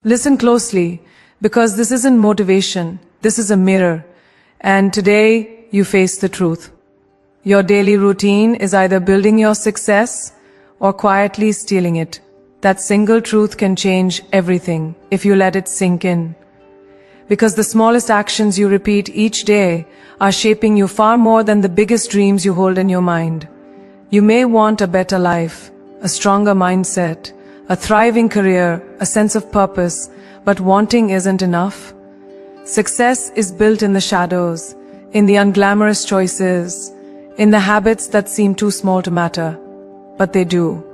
Listen closely, because this isn't motivation, this is a mirror. And today, you face the truth. Your daily routine is either building your success or quietly stealing it. That single truth can change everything if you let it sink in. Because the smallest actions you repeat each day are shaping you far more than the biggest dreams you hold in your mind. You may want a better life, a stronger mindset, a thriving career, a sense of purpose, but wanting isn't enough. Success is built in the shadows, in the unglamorous choices, in the habits that seem too small to matter. But they do.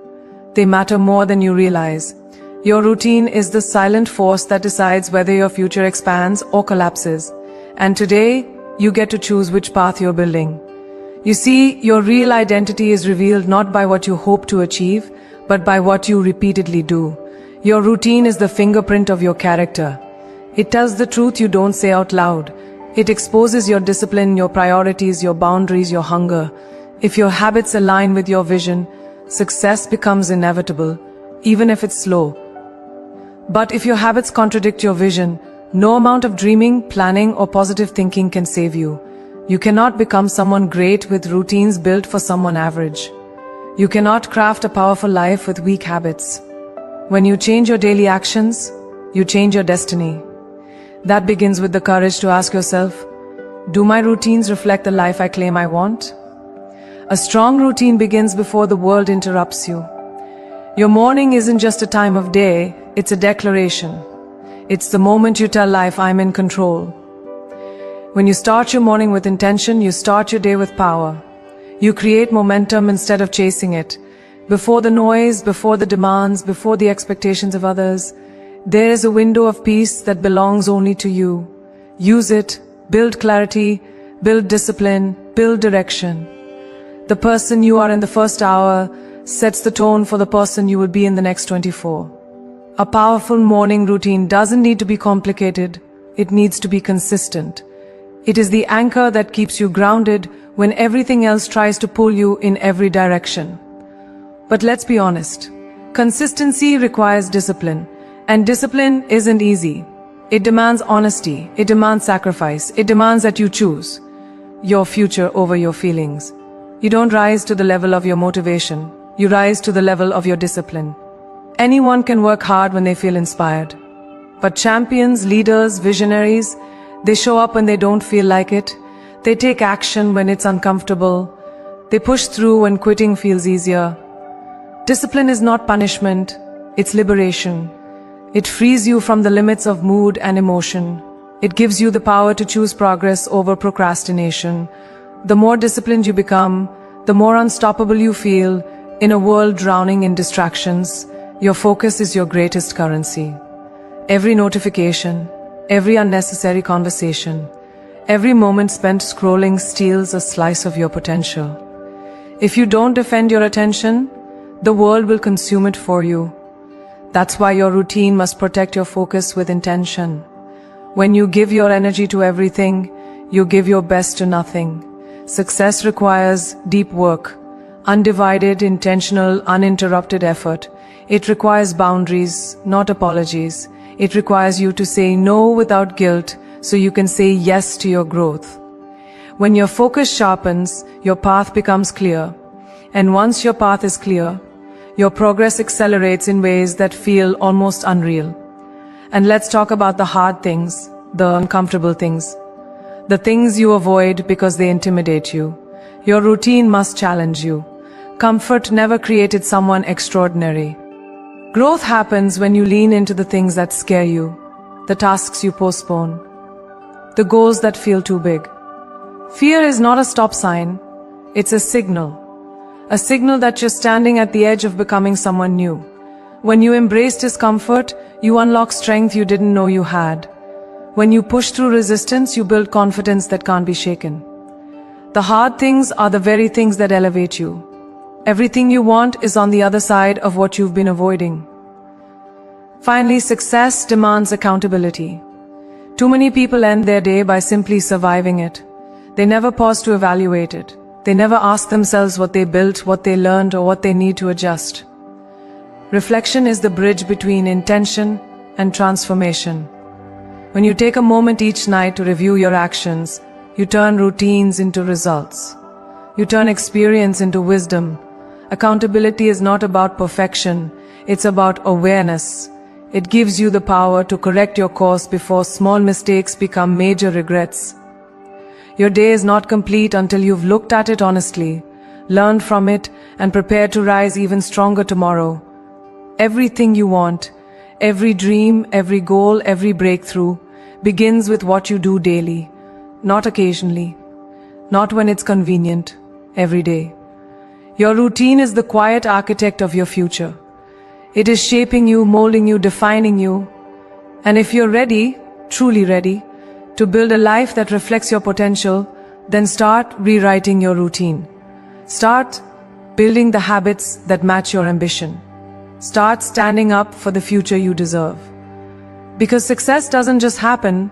They matter more than you realize. Your routine is the silent force that decides whether your future expands or collapses. And today, you get to choose which path you're building. You see, your real identity is revealed not by what you hope to achieve, but by what you repeatedly do. Your routine is the fingerprint of your character. It tells the truth you don't say out loud. It exposes your discipline, your priorities, your boundaries, your hunger. If your habits align with your vision, success becomes inevitable, even if it's slow. But if your habits contradict your vision, no amount of dreaming, planning, or positive thinking can save you. You cannot become someone great with routines built for someone average. You cannot craft a powerful life with weak habits. When you change your daily actions, you change your destiny. That begins with the courage to ask yourself, do my routines reflect the life I claim I want? A strong routine begins before the world interrupts you. Your morning isn't just a time of day, it's a declaration. It's the moment you tell life, I'm in control. When you start your morning with intention, you start your day with power. You create momentum instead of chasing it. Before the noise, before the demands, before the expectations of others, there is a window of peace that belongs only to you. Use it, build clarity, build discipline, build direction. The person you are in the first hour sets the tone for the person you will be in the next 24. A powerful morning routine doesn't need to be complicated, it needs to be consistent. It is the anchor that keeps you grounded when everything else tries to pull you in every direction. But let's be honest, consistency requires discipline, and discipline isn't easy. It demands honesty, it demands sacrifice, it demands that you choose your future over your feelings. You don't rise to the level of your motivation, you rise to the level of your discipline. Anyone can work hard when they feel inspired. But champions, leaders, visionaries, they show up when they don't feel like it. They take action when it's uncomfortable. They push through when quitting feels easier. Discipline is not punishment, it's liberation. It frees you from the limits of mood and emotion. It gives you the power to choose progress over procrastination. The more disciplined you become, the more unstoppable you feel. In a world drowning in distractions, your focus is your greatest currency. Every notification, every unnecessary conversation, every moment spent scrolling steals a slice of your potential. If you don't defend your attention, the world will consume it for you. That's why your routine must protect your focus with intention. When you give your energy to everything, you give your best to nothing. Success requires deep work, undivided, intentional, uninterrupted effort. It requires boundaries, not apologies. It requires you to say no without guilt so you can say yes to your growth. When your focus sharpens, your path becomes clear. And once your path is clear, your progress accelerates in ways that feel almost unreal. And let's talk about the hard things, the uncomfortable things. The things you avoid because they intimidate you. Your routine must challenge you. Comfort never created someone extraordinary. Growth happens when you lean into the things that scare you, the tasks you postpone, the goals that feel too big. Fear is not a stop sign, it's a signal that you're standing at the edge of becoming someone new. When you embrace discomfort, you unlock strength you didn't know you had. When you push through resistance, you build confidence that can't be shaken. The hard things are the very things that elevate you. Everything you want is on the other side of what you've been avoiding. Finally, success demands accountability. Too many people end their day by simply surviving it. They never pause to evaluate it. They never ask themselves what they built, what they learned, or what they need to adjust. Reflection is the bridge between intention and transformation. When you take a moment each night to review your actions, you turn routines into results. You turn experience into wisdom. Accountability is not about perfection, it's about awareness. It gives you the power to correct your course before small mistakes become major regrets. Your day is not complete until you've looked at it honestly, learned from it, and prepared to rise even stronger tomorrow. Everything you want, every dream, every goal, every breakthrough begins with what you do daily, not occasionally, not when it's convenient, every day. Your routine is the quiet architect of your future. It is shaping you, molding you, defining you. And if you're ready, truly ready, to build a life that reflects your potential, then start rewriting your routine. Start building the habits that match your ambition. Start standing up for the future you deserve. Because success doesn't just happen,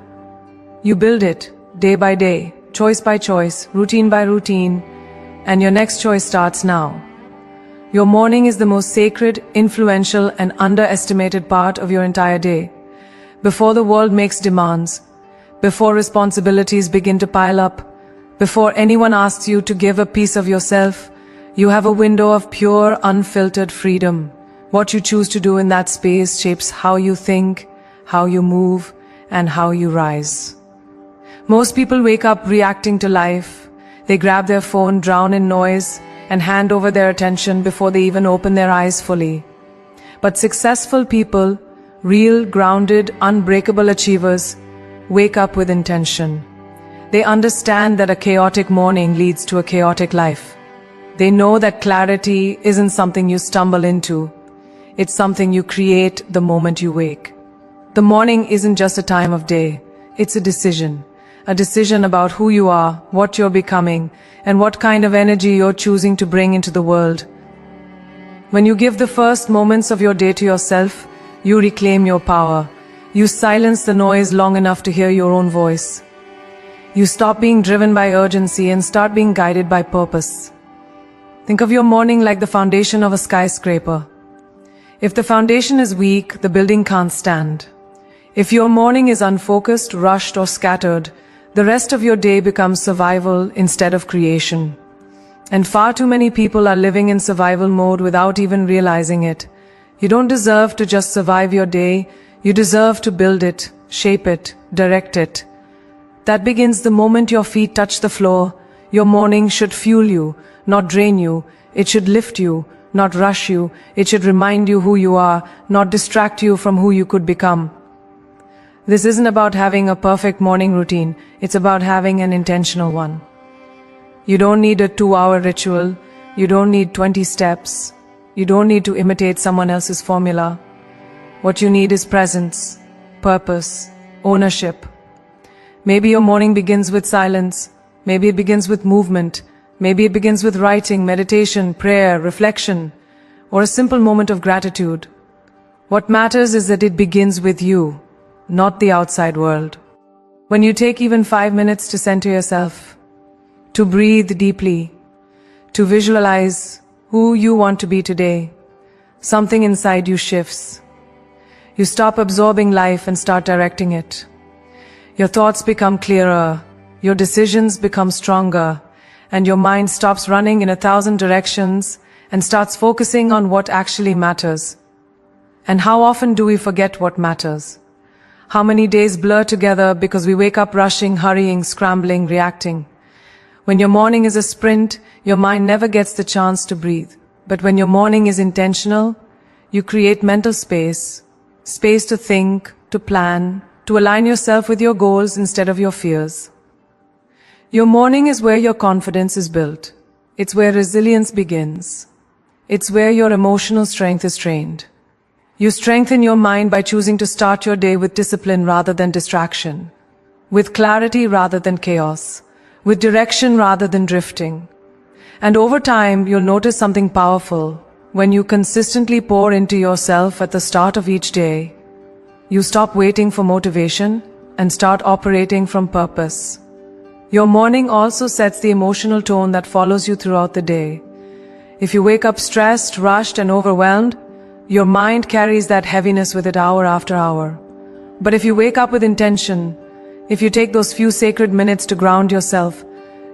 you build it day by day, choice by choice, routine by routine, and your next choice starts now. Your morning is the most sacred, influential, and underestimated part of your entire day. Before the world makes demands, before responsibilities begin to pile up, before anyone asks you to give a piece of yourself, you have a window of pure, unfiltered freedom. What you choose to do in that space shapes how you think, how you move, and how you rise. Most people wake up reacting to life. They grab their phone, drown in noise, and hand over their attention before they even open their eyes fully. But successful people, real, grounded, unbreakable achievers, wake up with intention. They understand that a chaotic morning leads to a chaotic life. They know that clarity isn't something you stumble into. It's something you create the moment you wake. The morning isn't just a time of day. It's a decision about who you are, what you're becoming, and what kind of energy you're choosing to bring into the world. When you give the first moments of your day to yourself, you reclaim your power. You silence the noise long enough to hear your own voice. You stop being driven by urgency and start being guided by purpose. Think of your morning like the foundation of a skyscraper. If the foundation is weak, the building can't stand. If your morning is unfocused, rushed, or scattered, the rest of your day becomes survival instead of creation. And far too many people are living in survival mode without even realizing it. You don't deserve to just survive your day. You deserve to build it, shape it, direct it. That begins the moment your feet touch the floor. Your morning should fuel you, not drain you. It should lift you, not rush you. It should remind you who you are, not distract you from who you could become. This isn't about having a perfect morning routine. It's about having an intentional one. You don't need a 2-hour ritual. You don't need 20 steps. You don't need to imitate someone else's formula. What you need is presence, purpose, ownership. Maybe your morning begins with silence. Maybe it begins with movement. Maybe it begins with writing, meditation, prayer, reflection, or a simple moment of gratitude. What matters is that it begins with you, not the outside world. When you take even 5 minutes to center yourself, to breathe deeply, to visualize who you want to be today, something inside you shifts. You stop absorbing life and start directing it. Your thoughts become clearer, your decisions become stronger, and your mind stops running in 1,000 directions and starts focusing on what actually matters. And how often do we forget what matters? How many days blur together because we wake up rushing, hurrying, scrambling, reacting? When your morning is a sprint, your mind never gets the chance to breathe. But when your morning is intentional, you create mental space to think, to plan, to align yourself with your goals instead of your fears. Your morning is where your confidence is built. It's where resilience begins. It's where your emotional strength is trained. You strengthen your mind by choosing to start your day with discipline rather than distraction, with clarity rather than chaos, with direction rather than drifting. And over time, you'll notice something powerful. When you consistently pour into yourself at the start of each day, you stop waiting for motivation and start operating from purpose. Your morning also sets the emotional tone that follows you throughout the day. If you wake up stressed, rushed, and overwhelmed, Your mind carries that heaviness with it hour after hour. But if you wake up with intention, if you take those few sacred minutes to ground yourself,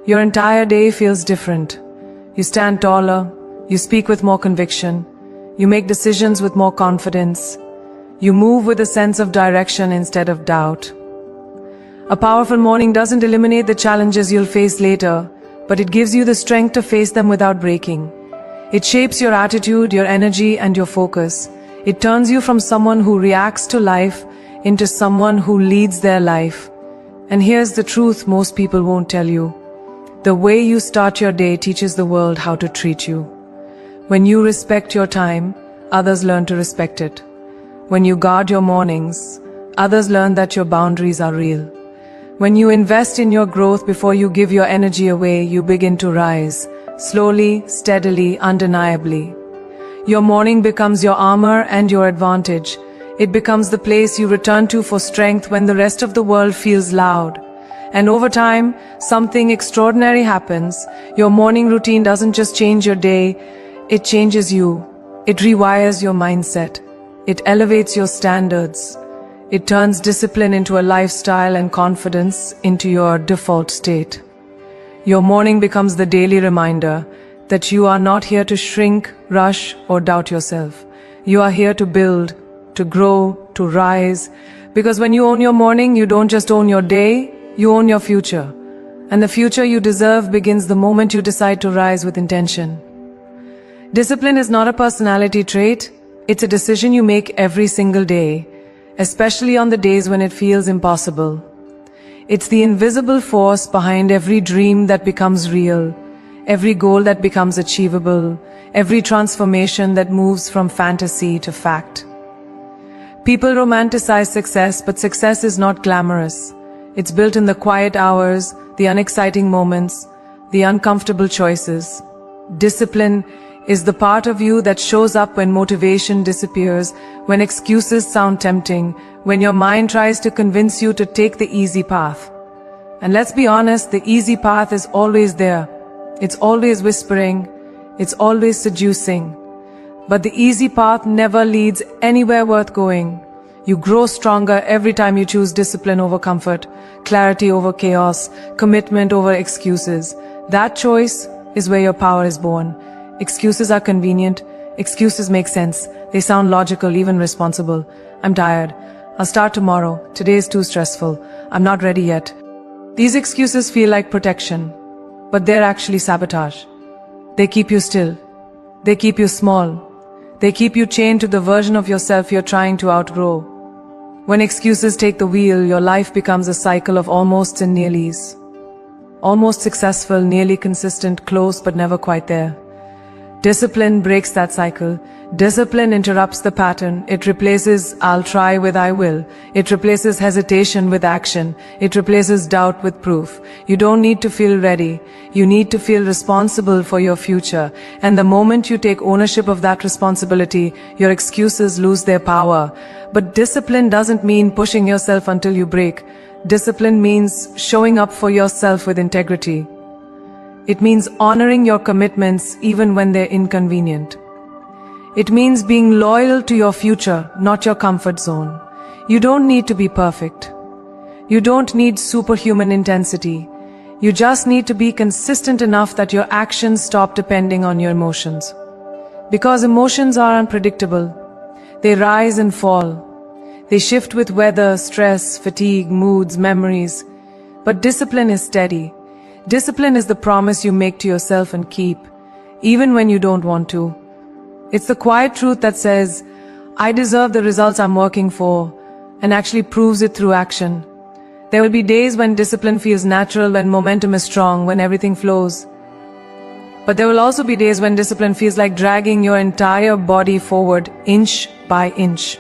your entire day feels different. You stand taller, you speak with more conviction, you make decisions with more confidence, you move with a sense of direction instead of doubt. A powerful morning doesn't eliminate the challenges you'll face later, but it gives you the strength to face them without breaking. It shapes your attitude, your energy, and your focus. It turns you from someone who reacts to life into someone who leads their life. And here's the truth most people won't tell you. The way you start your day teaches the world how to treat you. When you respect your time, others learn to respect it. When you guard your mornings, others learn that your boundaries are real. When you invest in your growth before you give your energy away, you begin to rise, slowly, steadily, undeniably. Your morning becomes your armor and your advantage. It becomes the place you return to for strength when the rest of the world feels loud. And over time, something extraordinary happens. Your morning routine doesn't just change your day, it changes you. It rewires your mindset. It elevates your standards. It turns discipline into a lifestyle and confidence into your default state. Your morning becomes the daily reminder that you are not here to shrink, rush, or doubt yourself. You are here to build, to grow, to rise. Because when you own your morning, you don't just own your day, you own your future. And the future you deserve begins the moment you decide to rise with intention. Discipline is not a personality trait, it's a decision you make every single day, especially on the days when it feels impossible. It's the invisible force behind every dream that becomes real, every goal that becomes achievable, every transformation that moves from fantasy to fact. People romanticize success, but success is not glamorous. It's built in the quiet hours, the unexciting moments, the uncomfortable choices. Discipline is the part of you that shows up when motivation disappears, when excuses sound tempting, when your mind tries to convince you to take the easy path. And let's be honest, the easy path is always there. It's always whispering, it's always seducing. But the easy path never leads anywhere worth going. You grow stronger every time you choose discipline over comfort, clarity over chaos, commitment over excuses. That choice is where your power is born. Excuses are convenient. Excuses make sense. They sound logical, even responsible. I'm tired. I'll start tomorrow. Today is too stressful. I'm not ready yet. These excuses feel like protection, but they're actually sabotage. They keep you still. They keep you small. They keep you chained to the version of yourself you're trying to outgrow. When excuses take the wheel, your life becomes a cycle of almosts and nearlies. Almost successful, nearly consistent, close but never quite there. Discipline breaks that cycle. Discipline interrupts the pattern. It replaces "I'll try" with "I will." It replaces hesitation with action. It replaces doubt with proof. You don't need to feel ready. You need to feel responsible for your future. And the moment you take ownership of that responsibility, your excuses lose their power. But discipline doesn't mean pushing yourself until you break. Discipline means showing up for yourself with integrity. It means honoring your commitments even when they're inconvenient. It means being loyal to your future, not your comfort zone. You don't need to be perfect. You don't need superhuman intensity. You just need to be consistent enough that your actions stop depending on your emotions. Because emotions are unpredictable. They rise and fall. They shift with weather, stress, fatigue, moods, memories. But discipline is steady. Discipline is the promise you make to yourself and keep, even when you don't want to. It's the quiet truth that says, I deserve the results I'm working for, and actually proves it through action. There will be days when discipline feels natural, when momentum is strong, when everything flows. But there will also be days when discipline feels like dragging your entire body forward, inch by inch.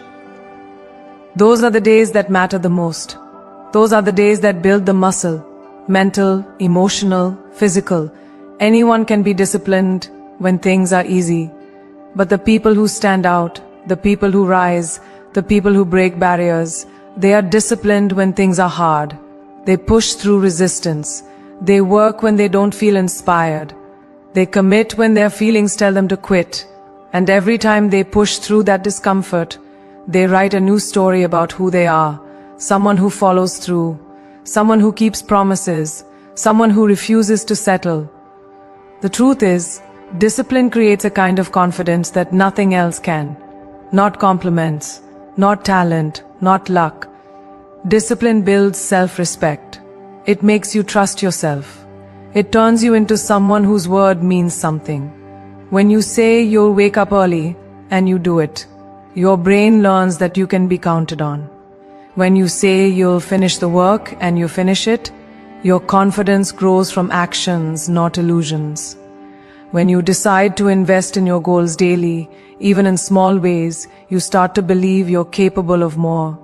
Those are the days that matter the most. Those are the days that build the muscle. Mental, emotional, physical. Anyone can be disciplined when things are easy. But the people who stand out, the people who rise, the people who break barriers, they are disciplined when things are hard. They push through resistance. They work when they don't feel inspired. They commit when their feelings tell them to quit. And every time they push through that discomfort, they write a new story about who they are, someone who follows through, someone who keeps promises, someone who refuses to settle. The truth is, discipline creates a kind of confidence that nothing else can. Not compliments, not talent, not luck. Discipline builds self-respect. It makes you trust yourself. It turns you into someone whose word means something. When you say you'll wake up early, and you do it, your brain learns that you can be counted on. When you say you'll finish the work and you finish it, your confidence grows from actions, not illusions. When you decide to invest in your goals daily, even in small ways, you start to believe you're capable of more.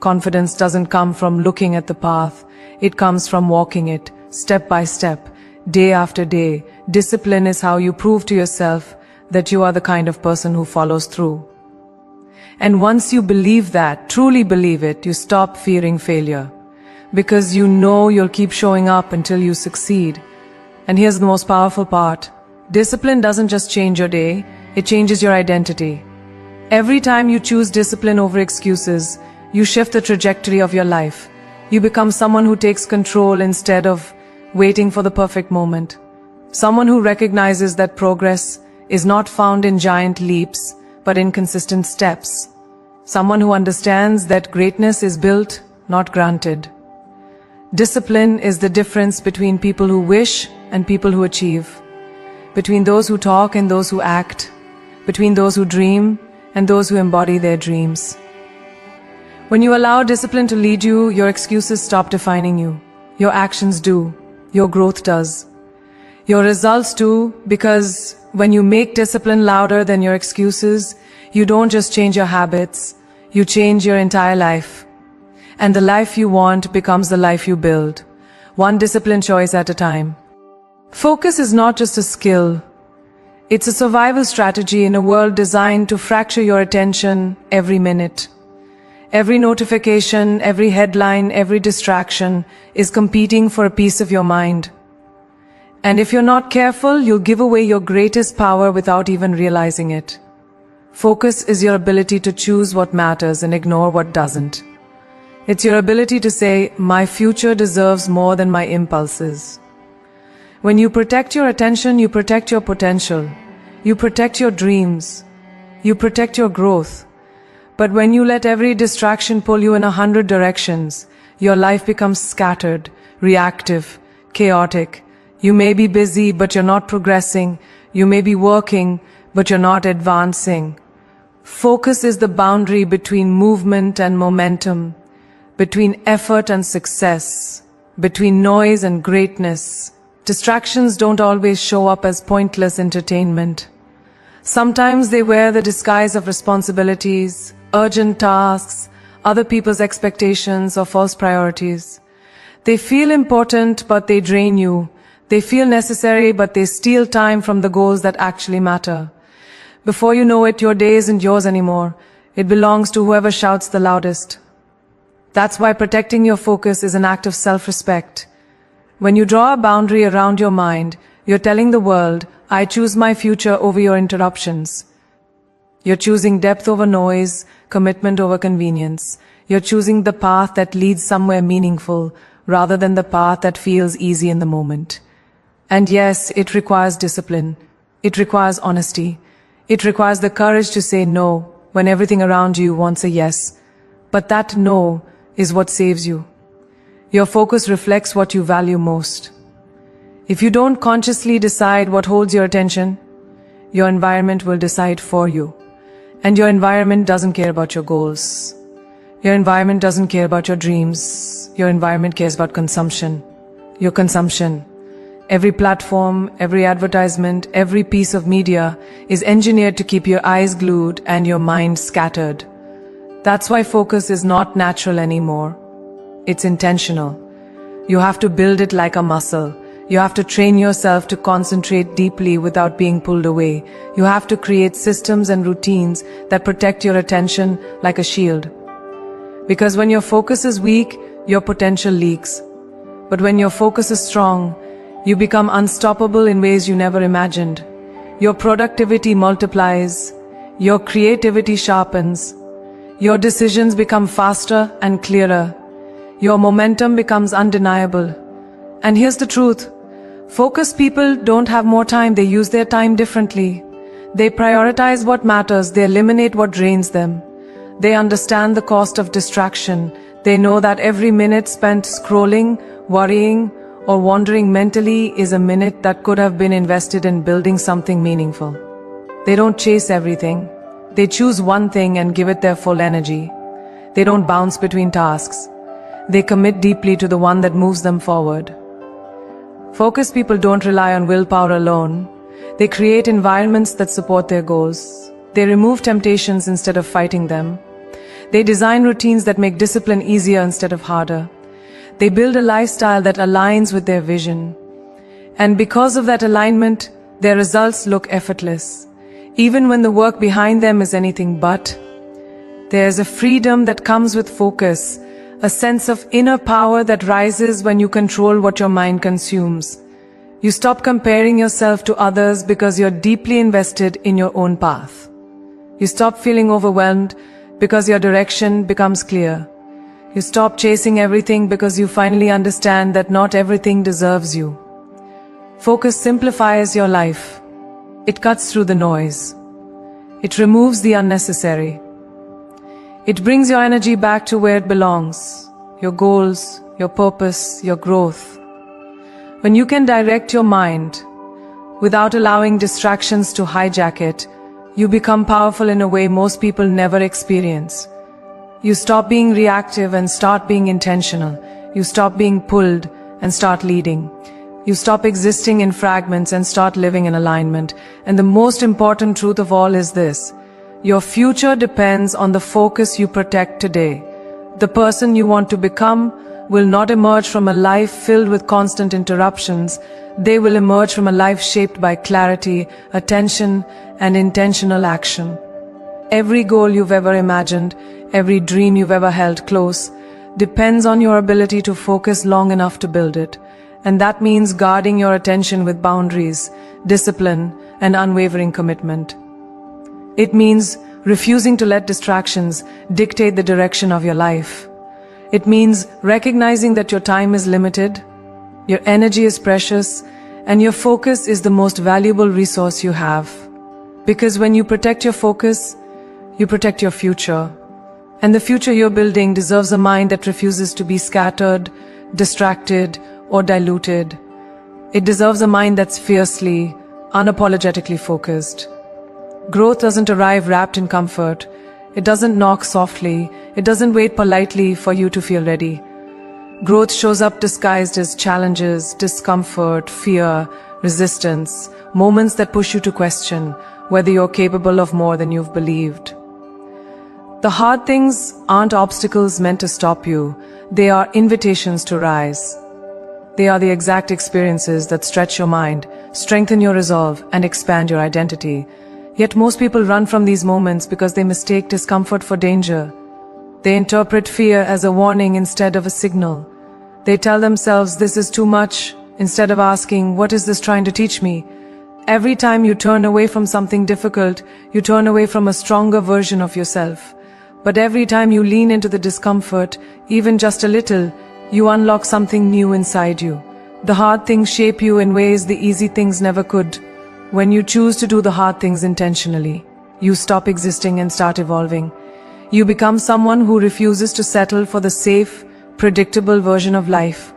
Confidence doesn't come from looking at the path. It comes from walking it, step by step, day after day. Discipline is how you prove to yourself that you are the kind of person who follows through. And once you believe that, truly believe it, you stop fearing failure. Because you know you'll keep showing up until you succeed. And here's the most powerful part. Discipline doesn't just change your day, it changes your identity. Every time you choose discipline over excuses, you shift the trajectory of your life. You become someone who takes control instead of waiting for the perfect moment. Someone who recognizes that progress is not found in giant leaps, but in consistent steps. Someone who understands that greatness is built, not granted. Discipline is the difference between people who wish and people who achieve. Between those who talk and those who act. Between those who dream and those who embody their dreams. When you allow discipline to lead you, your excuses stop defining you. Your actions do. Your growth does. Your results do, because when you make discipline louder than your excuses, you don't just change your habits, you change your entire life. And the life you want becomes the life you build, one discipline choice at a time. Focus is not just a skill. It's a survival strategy in a world designed to fracture your attention every minute. Every notification, every headline, every distraction is competing for a piece of your mind. And if you're not careful, you'll give away your greatest power without even realizing it. Focus is your ability to choose what matters and ignore what doesn't. It's your ability to say, my future deserves more than my impulses. When you protect your attention, you protect your potential. You protect your dreams. You protect your growth. But when you let every distraction pull you in 100 directions, your life becomes scattered, reactive, chaotic. You may be busy, but you're not progressing. You may be working, but you're not advancing. Focus is the boundary between movement and momentum, between effort and success, between noise and greatness. Distractions don't always show up as pointless entertainment. Sometimes they wear the disguise of responsibilities, urgent tasks, other people's expectations, or false priorities. They feel important, but they drain you. They feel necessary, but they steal time from the goals that actually matter. Before you know it, your day isn't yours anymore. It belongs to whoever shouts the loudest. That's why protecting your focus is an act of self-respect. When you draw a boundary around your mind, you're telling the world, I choose my future over your interruptions. You're choosing depth over noise, commitment over convenience. You're choosing the path that leads somewhere meaningful, rather than the path that feels easy in the moment. And yes, it requires discipline. It requires honesty. It requires the courage to say no when everything around you wants a yes. But that no is what saves you. Your focus reflects what you value most. If you don't consciously decide what holds your attention, your environment will decide for you. And your environment doesn't care about your goals. Your environment doesn't care about your dreams. Your environment cares about consumption. Your consumption. Every platform, every advertisement, every piece of media is engineered to keep your eyes glued and your mind scattered. That's why focus is not natural anymore. It's intentional. You have to build it like a muscle. You have to train yourself to concentrate deeply without being pulled away. You have to create systems and routines that protect your attention like a shield. Because when your focus is weak, your potential leaks. But when your focus is strong, you become unstoppable in ways you never imagined. your productivity multiplies, your creativity sharpens, your decisions become faster and clearer, your momentum becomes undeniable. And here's the truth. Focused people don't have more time, they use their time differently. They prioritize what matters, they eliminate what drains them. They understand the cost of distraction. They know that every minute spent scrolling, worrying, or wandering mentally is a minute that could have been invested in building something meaningful. They don't chase everything. They choose one thing and give it their full energy. They don't bounce between tasks. They commit deeply to the one that moves them forward. Focused people don't rely on willpower alone. They create environments that support their goals. They remove temptations instead of fighting them. They design routines that make discipline easier instead of harder. They build a lifestyle that aligns with their vision. And because of that alignment, their results look effortless. Even when the work behind them is anything but. There's a freedom that comes with focus, a sense of inner power that rises when you control what your mind consumes. You stop comparing yourself to others because you're deeply invested in your own path. You stop feeling overwhelmed because your direction becomes clear. You stop chasing everything because you finally understand that not everything deserves you. Focus simplifies your life. It cuts through the noise. It removes the unnecessary. It brings your energy back to where it belongs, your goals, your purpose, your growth. When you can direct your mind without allowing distractions to hijack it, you become powerful in a way most people never experience. You stop being reactive and start being intentional. You stop being pulled and start leading. You stop existing in fragments and start living in alignment. And the most important truth of all is this: your future depends on the focus you protect today. The person you want to become will not emerge from a life filled with constant interruptions. They will emerge from a life shaped by clarity, attention, and intentional action. Every goal you've ever imagined, every dream you've ever held close, depends on your ability to focus long enough to build it. And that means guarding your attention with boundaries, discipline, and unwavering commitment. It means refusing to let distractions dictate the direction of your life. It means recognizing that your time is limited, your energy is precious, and your focus is the most valuable resource you have. Because when you protect your focus, you protect your future. And the future you're building deserves a mind that refuses to be scattered, distracted, or diluted. It deserves a mind that's fiercely, unapologetically focused. Growth doesn't arrive wrapped in comfort. It doesn't knock softly. It doesn't wait politely for you to feel ready. Growth shows up disguised as challenges, discomfort, fear, resistance, moments that push you to question whether you're capable of more than you've believed. The hard things aren't obstacles meant to stop you. They are invitations to rise. They are the exact experiences that stretch your mind, strengthen your resolve, and expand your identity. Yet most people run from these moments because they mistake discomfort for danger. They interpret fear as a warning instead of a signal. They tell themselves, this is too much, instead of asking, what is this trying to teach me? Every time you turn away from something difficult, you turn away from a stronger version of yourself. But every time you lean into the discomfort, even just a little, you unlock something new inside you. The hard things shape you in ways the easy things never could. When you choose to do the hard things intentionally, you stop existing and start evolving. You become someone who refuses to settle for the safe, predictable version of life.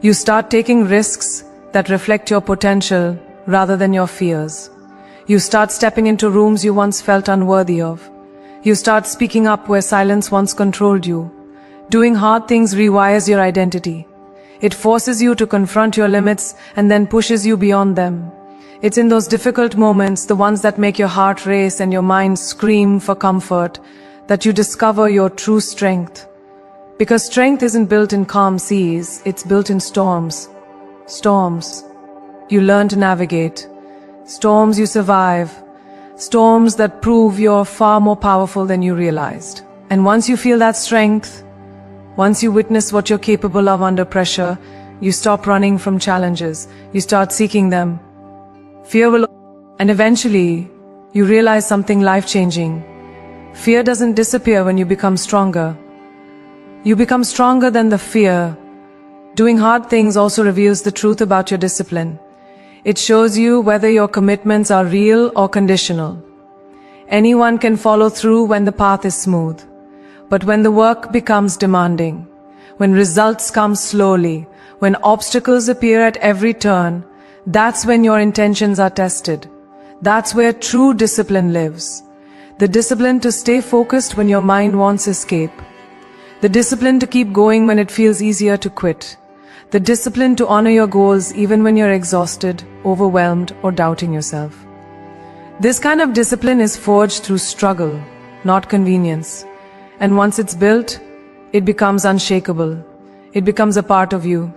You start taking risks that reflect your potential rather than your fears. You start stepping into rooms you once felt unworthy of. You start speaking up where silence once controlled you. Doing hard things rewires your identity. It forces you to confront your limits and then pushes you beyond them. It's in those difficult moments, the ones that make your heart race and your mind scream for comfort, that you discover your true strength. Because strength isn't built in calm seas, it's built in storms. Storms you learn to navigate. Storms you survive. Storms that prove you're far more powerful than you realized. And once you feel that strength, once you witness what you're capable of under pressure, you stop running from challenges. You start seeking them. Fear will, And eventually, you realize something life-changing. Fear doesn't disappear when you become stronger. You become stronger than the fear. Doing hard things also reveals the truth about your discipline. It shows you whether your commitments are real or conditional. Anyone can follow through when the path is smooth. But when the work becomes demanding, when results come slowly, when obstacles appear at every turn, that's when your intentions are tested. That's where true discipline lives. The discipline to stay focused when your mind wants escape. The discipline to keep going when it feels easier to quit. The discipline to honor your goals even when you're exhausted, overwhelmed, or doubting yourself. This kind of discipline is forged through struggle, not convenience. And once it's built, it becomes unshakable. It becomes a part of you.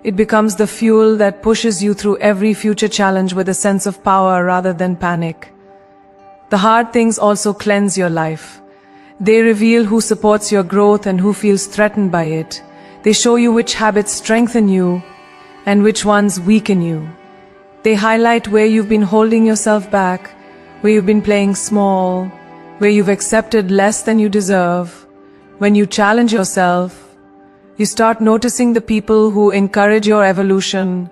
It becomes the fuel that pushes you through every future challenge with a sense of power rather than panic. The hard things also cleanse your life. They reveal who supports your growth and who feels threatened by it. They show you which habits strengthen you and which ones weaken you. They highlight where you've been holding yourself back, where you've been playing small, where you've accepted less than you deserve. When you challenge yourself, you start noticing the people who encourage your evolution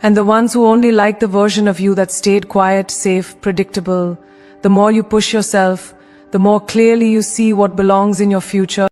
and the ones who only like the version of you that stayed quiet, safe, predictable. The more you push yourself, the more clearly you see what belongs in your future.